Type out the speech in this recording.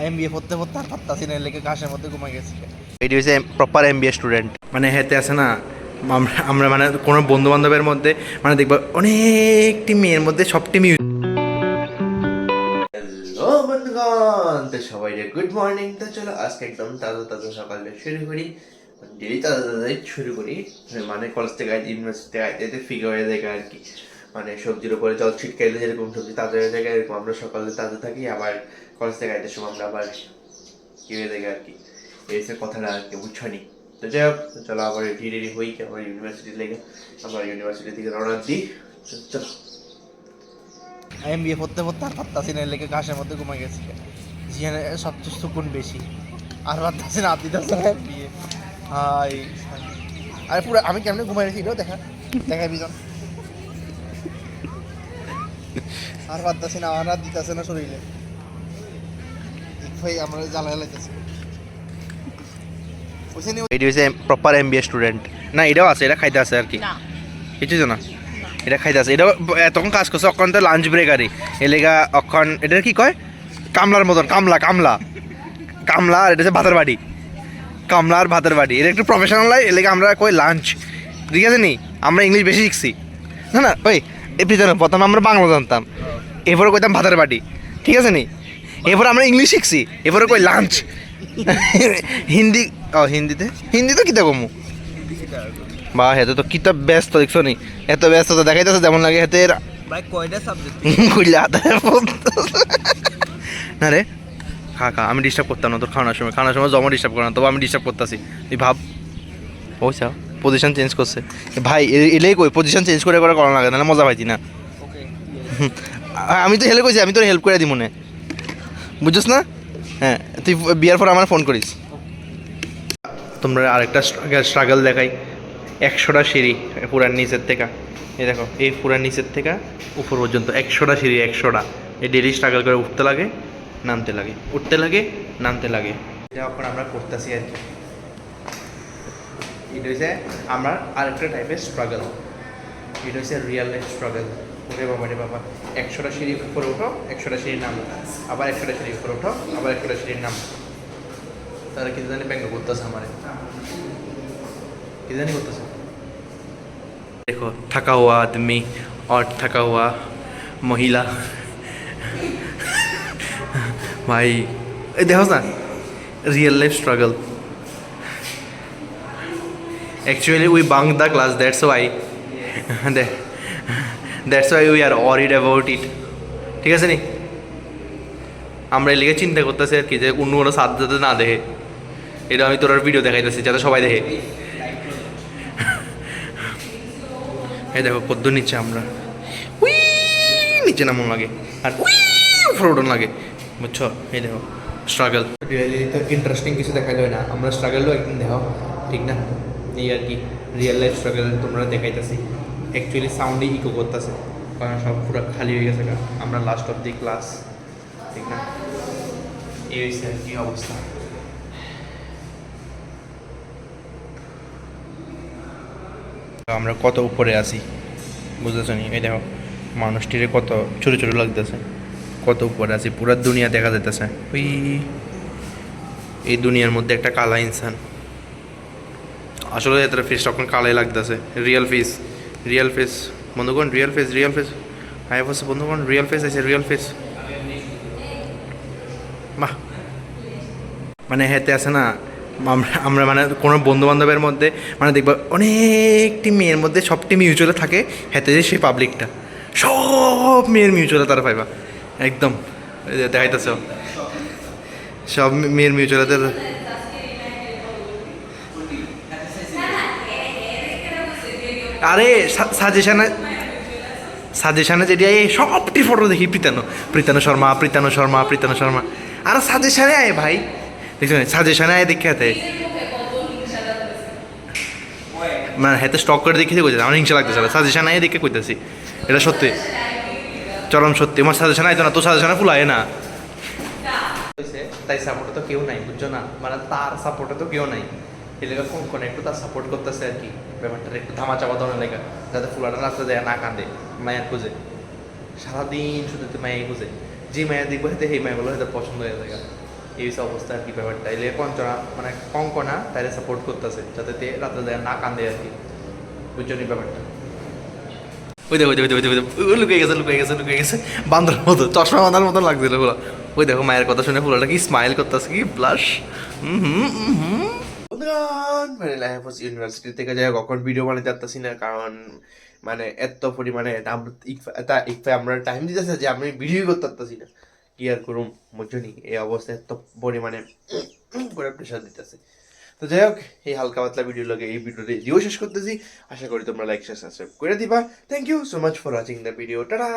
MBA পড়তে পড়তে আর পারতাছি না, লেগে ঘাসের মধ্যে ঘুমাই গেছি। এটি হচ্ছে প্রপার এমবিএ স্টুডেন্ট। মানে হেতে আছে না, আমরা মানে কোনো বন্ধু বান্ধবের মধ্যে মানে দেখবো অনেকটি মেয়ের মধ্যে সবটি মিউ। হ্যালো বন্ধুগণ, তো সবাই গুড মর্নিং। তো চলো আজকে একদম তাজা তাজা সকালে শুরু করি, ডেলি তাজা তাজাই শুরু করি। মানে কলেজ থেকে আইতে, ইউনিভার্সিটি থেকে আইতে এতে ফিগার হয়ে যায় আর কি। মানে সবজির উপরে জল ছিটকাইলে যেরকম সবজি তাজা হয়ে যায় এরকম আমরা সকালে তাজা থাকি, আবার কলেজ থেকে আইতে সময় আমরা আবার কি হয়ে যায় আর কি। এই সে কথাটা আর কি বুঝছনি। তো যাই হোক, চলো আবার রেডি হই আবার ইউনিভার্সিটি লেগে, আবার ইউনিভার্সিটি থেকে রওনা দিই। চলো এমবিএ পড়তে পড়তে আর পারতাছি না, লেগে ঘাসের মধ্যে ঘুমাই গেছি। যেখানে সবচেয়ে সুকুন বেশি, আর পারতাছি না, আর দিতেছে না এমবিএ। হাই আরে পুরো আমি কেমনে ঘুমাই গেছি এটাও দেখা বিজন। আর পারতাছি না, আমার আর দিতেছে না শরীরে, ভাই আমরা জ্বালা জ্বালাইতেছি। এটি হচ্ছে প্রপার এমবিএ স্টুডেন্ট। না এটাও আছে, এটা খাইতে আছে আর কি, কিছু না এটা খাইতে আছে। এটা তখন কাজ করছে অক্ষণ তো লাঞ্চ ব্রেক আর এলেগা অক্ষণ এটা কি কয় কামলার মতন, কামলা কামলা কামলা। আর এটা হচ্ছে ভাতের বাড়ি, কামলা আর ভাতের বাড়ি। এটা একটু প্রফেশনাল লাই, এলেগা আমরা কই লাঞ্চ। ঠিক আছে নি, আমরা ইংলিশ বেশি শিখছি না না ওই এপি জানো। প্রথমে আমরা বাংলা জানতাম, এরপরে কইতাম ভাতের বাড়ি, ঠিক আছে নি। এরপর আমরা ইংলিশ শিখছি, এরপরে কই লাঞ্চ। হিন্দি হিন্দি তো কিতা কমু বা হেতে তো কিতাব ব্যস্ত দেখছো নি, এত ব্যস্ত তো দেখাইতেছে যেমন লাগে হেতে ভাই কয়টা সাবজেক্ট কইলা না রে। খা আমি ডিস্টার্ব করতাম না তোর খাওয়ানোর সময় জমা ডিস্টার্ব করা না, তবে আমি ডিস্টার্ব করতেছি তুই ভাব। ওইসা পজিশন চেঞ্জ করছে ভাই, এলেই কই পজিশন চেঞ্জ করে করা লাগে না, মজা পাইছি না। আমি তো হেলে কইছি, আমি তোর হেল্প করে দিই মনে, বুঝছিস না? হ্যাঁ তুই বিয়ার পর আমার ফোন করিস। তোমরা আরেকটা স্ট্রাগল দেখাই। 100টা সিঁড়ি পুরার নিচের থেকে, এই দেখো এই পুরার নিচের থেকে উপর পর্যন্ত 100টা সিঁড়ি, 100টা। এই ডেলি স্ট্রাগল করে উঠতে লাগে নামতে লাগে, উঠতে লাগে নামতে লাগে। এটা এখন আমরা করতেছি আর কি। এটা হচ্ছে আমরা আরেকটা টাইপের স্ট্রাগল, এটা হচ্ছে রিয়েল লাইফ স্ট্রাগল। ওরে বাবা রে বাবা, 100টা সিঁড়ি উপরে উঠো, 100টা সিঁড়ির নামো, আবার 100টা সিঁড়ি উপরে উঠো, আবার 100টা সিঁড়ির নামো। তারা কিছু জানি ব্যঙ্গ করতেছে আমার, কি জানি করতেছে। देखो थका हुआ आदमी और थका हुआ महिला भाई देखो ना, real life struggle. Actually we bunk the class, that's why we are worried about it। ঠিক আছে নি, আমরা এর লিগে চিন্তা করতেছি আর কি যে অন্য কোনো সাথ যাতে না দেখে। এটা আমি তোর ভিডিও দেখাইতেছি যাতে সবাই দেখে। এই দেখো কদ্দ নিচে আমরা, উই নিচে নামন লাগে আর উই উপরে উঠন লাগে, বুঝছো? এই দেখো স্ট্রাগল। রিয়েলি তো ইন্টারেস্টিং কিছু দেখা যায় না, আমরা স্ট্রাগলও একদিন দেখো, ঠিক না? এই আর কি রিয়েল লাইফ স্ট্রাগল তোমরা দেখাইতেছি। অ্যাকচুয়ালি সাউন্ডে ইকো করতেছে কারণ সব পুরো খালি হয়ে গেছে, আমরা লাস্ট অফ দি ক্লাস, ঠিক না? এই হয়েছে আর কি অবস্থা। আমরা কত উপরে আছি বুঝতেছ নি? এই দেখো মানুষটিরে কত ছোটো ছোটো লাগতেছে, কত উপরে আছি, পুরো দুনিয়া দেখা যাইতেছে। ওই এই দুনিয়ার মধ্যে একটা কালা ইনসান, আসলে এটার ফেস তখন কালাই লাগতেছে। রিয়েল ফেস বন্ধুগণ, রিয়েল ফেস হাই বসে বন্ধুগণ, রিয়েল ফেস আছে, রিয়েল ফেস। বাহ, মানে হেতে আছে না, আমরা মানে কোনো বন্ধু বান্ধবের মধ্যে মানে দেখবো অনেকটি মেয়ের মধ্যে সবটি মিউচুয়ালে থাকে, হেতে যে সেই পাবলিকটা সব মেয়ের মিউচুয়ালে তারা পাইবা একদম দেখাইতেছে সব মেয়ের মিউচুয়ালের। আরে সাজেশানে যেটি এই সবটি ফটো দেখি প্রীতানু শর্মা। আর সাজেশানে আয় ভাই, দেখছো সাজেশানে আয় দেখে হাতে মানে হাতে স্টক করে দেখে কইতেছে আমার হিংসা লাগতেছে। সাজেশান আয় দেখে কইতেছি, এটা সত্যি চরম সত্যি। আমার সাজেশান আইতো না, তো সাজেশানে ফুলায় না, তাই সাপোর্টে তো কেউ নাই, বুঝছো না? মানে তার সাপোর্টে তো কেউ নাই, এলাকা কোন একটু তার সাপোর্ট করতেছে আর কি, ব্যাপারটা একটু ধামা চাপা দেওয়ার লেখা, যাতে ফুলাটা রাস্তা দেয় না কাঁদে, মায়ের খুঁজে সারাদিন শুধু মায়ের খুঁজে। যে মায়ের দেখবো হাতে সেই মায়ের বলো হয়তো পছন্দ হয়ে যায়। এই হচ্ছে অবস্থা আর কি ব্যাপারটা এলে কঞ্চনা মানে কঙ্কনা তাইলে সাপোর্ট করতেছে যাতে তে রাতে যায় না কান্দে আর কি বুঝছনি ব্যাপারটা ওই দেখো ওই দেখো ওই দেখো লুকিয়ে গেছে লুকিয়ে গেছে লুকিয়ে গেছে বান্দরের মতো চশমা বাঁধার মতো লাগছিল পুরো ওই দেখো মায়ের কথা শুনে পুরোটা কি স্মাইল করতেছে কি ব্লাশ মানে লাইফ ইউনিভার্সিটি থেকে যাই কখন ভিডিও বানাতে চাচ্ছি না কারণ মানে এত পরিমাণে ইকফা আমরা টাইম দিতেছে যে আমি ভিডিও করতে পারতেছি না কি আর করুম বুঝছনি এই অবস্থায় এত পরিমাণে করে প্রেশার দিতেছে তো যাই হোক এই হালকা পাতলা ভিডিও লাগে এই ভিডিওটি দিয়েও শেষ করতেছি আশা করি তোমরা লাইক শেয়ার সাবস্ক্রাইব করে দিবা thank you so much for watching the video tata